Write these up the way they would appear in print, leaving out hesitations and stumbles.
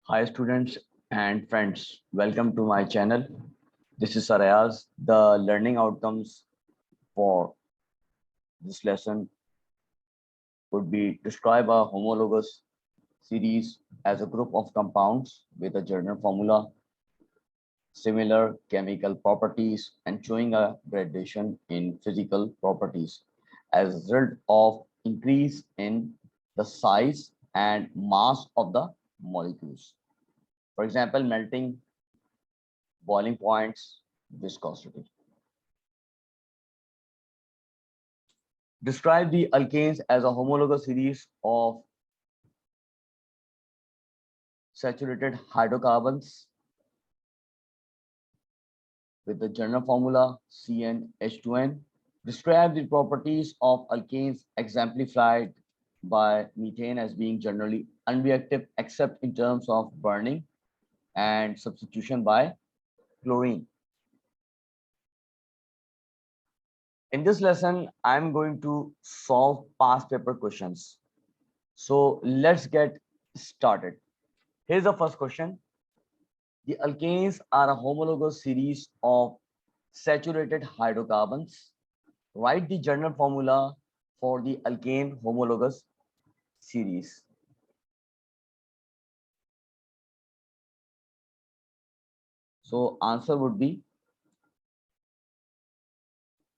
Hi students and friends, welcome to my channel. This is Sarayaz. The learning outcomes for this lesson would be describe a homologous series as a group of compounds with a general formula, similar chemical properties, and showing a gradation in physical properties as a result of increase in the size and mass of the molecules. For example, melting, boiling points, viscosity. Describe the alkanes as a homologous series of saturated hydrocarbons with the general formula CnH2n. Describe the properties of alkanes exemplified by methane as being generally unreactive except in terms of burning and substitution by chlorine. In this lesson, I'm going to solve past paper questions. So let's get started. Here's the first question. The alkanes are a homologous series of saturated hydrocarbons. Write the general formula for the alkane homologous series. So answer would be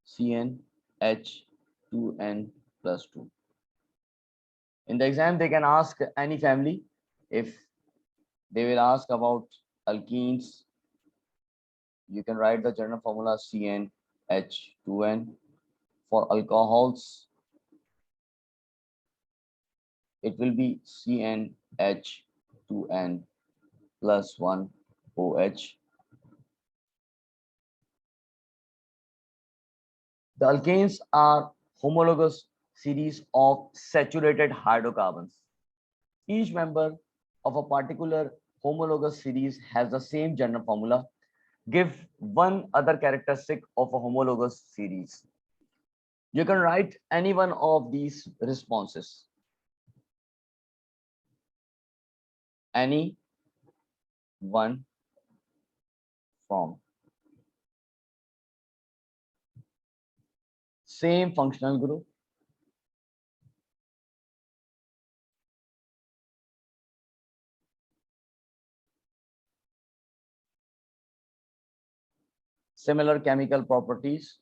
CnH2n plus 2. In the exam, they can ask any family. If they will ask about alkenes, you can write the general formula CnH2n. For alcohols, it will be CnH2n plus 1 OH. The alkanes are homologous series of saturated hydrocarbons. Each member of a particular homologous series has the same general formula. Give one other characteristic of a homologous series. You can write any one of these responses. Any one from same functional group, similar chemical properties,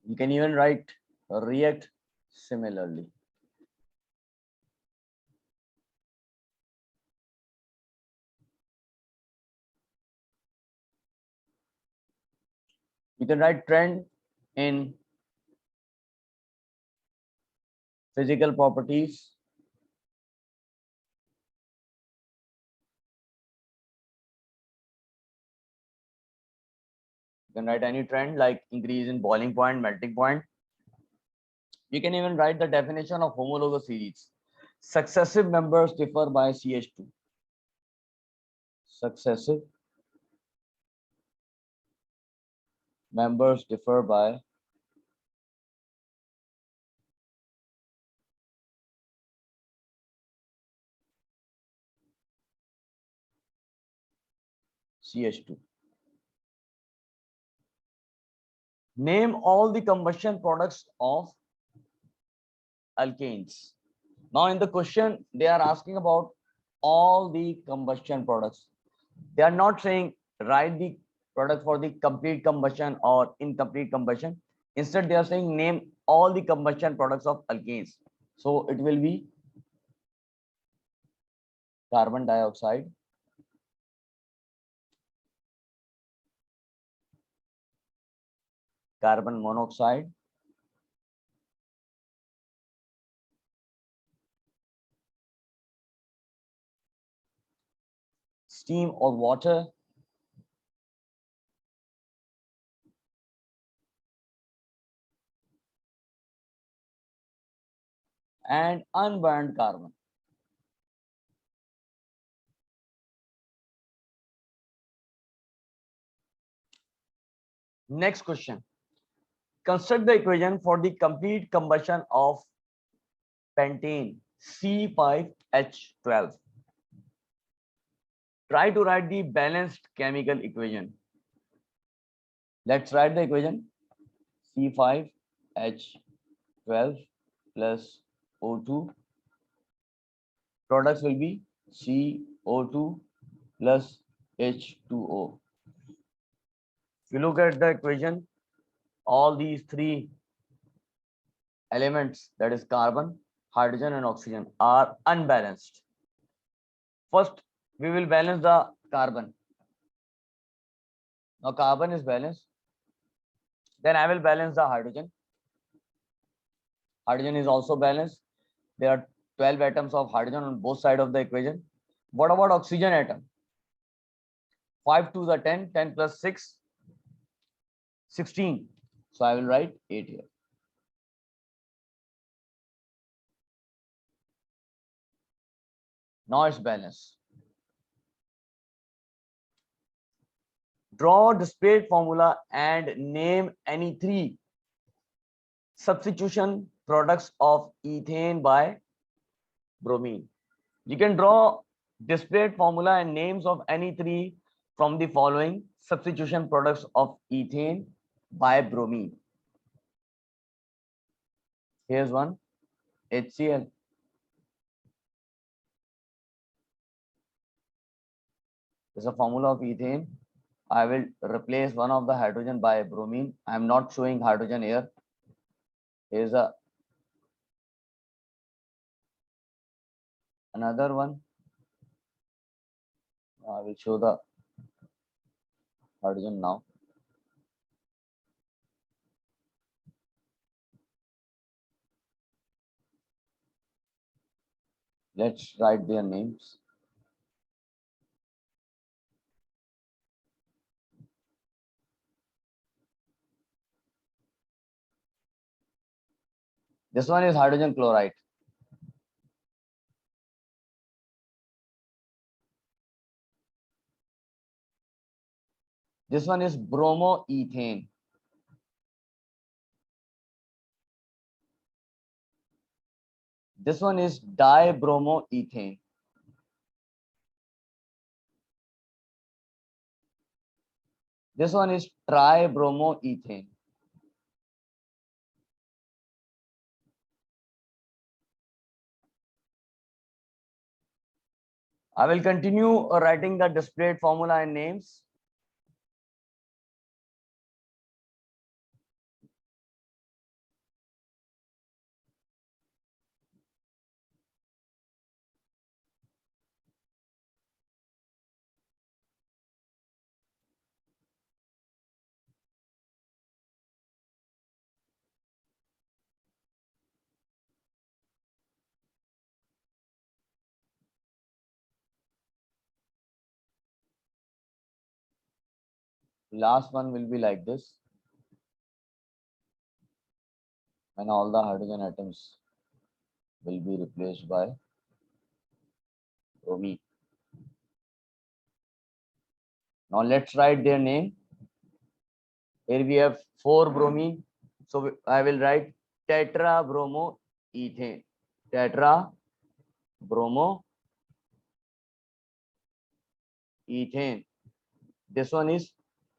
you can even write react similarly. You can write trend in physical properties. You can write any trend like increase in boiling point, melting point. You can even write the definition of homologous series. Successive members differ by CH2. Successive members differ by CH2. Name all the combustion products of alkanes. Now in the question, they are asking about all the combustion products. They are not saying write the product for the complete combustion or incomplete combustion. Instead, they are saying name all the combustion products of alkanes. So it will be carbon dioxide, carbon monoxide, steam or water, and unburned carbon. Next question. Construct the equation for the complete combustion of pentane C5H12. Try to write the balanced chemical equation. Let's write the equation. C5H12 plus O2. Products will be CO2 plus H2O. If you look at the equation, all these three elements, that is carbon, hydrogen and oxygen, are unbalanced. First, we will balance the carbon. Now carbon is balanced. Then I will balance the hydrogen. Hydrogen is also balanced. There are 12 atoms of hydrogen on both sides of the equation. What about oxygen atom? 5 to the 10, 10 plus 6, 16. So I will write 8 here. Now it's balanced. Draw displayed formula and name any three substitution products of ethane by bromine. You can draw displayed formula and names of any three from the following substitution products of ethane by bromine. Here's one, HCl. This is a formula of ethane. I will replace one of the hydrogen by bromine. I am not showing hydrogen here. Here's another one. I will show the hydrogen now. Let's write their names. This one is hydrogen chloride. This one is bromoethane. This one is dibromoethane. This one is tribromoethane. I will continue writing the displayed formula and names. Last one will be like this. And all the hydrogen atoms will be replaced by bromine. Now let's write their name. Here we have 4 bromine. So I will write tetrabromoethane. Tetrabromoethane. This one is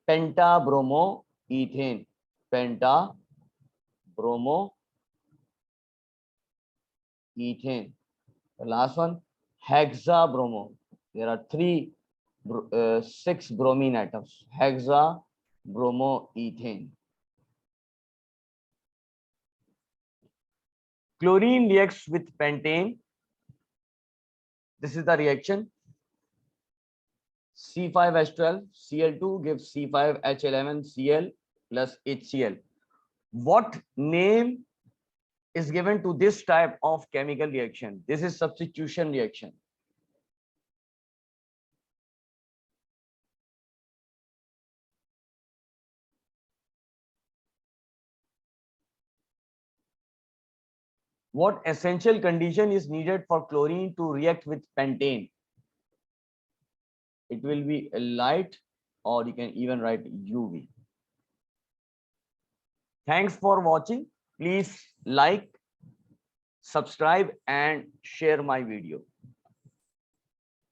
pentabromoethane. Pentabromoethane. The last one, hexabromo. There are 6 bromine atoms. Hexabromoethane. Chlorine reacts with pentane. This is the reaction. C5H12 Cl2 gives C5H11 Cl plus HCl. What name is given to this type of chemical reaction? This is substitution reaction. What essential condition is needed for chlorine to react with pentane? It will be a light, or you can even write UV. Thanks for watching. Please like, subscribe and share my video.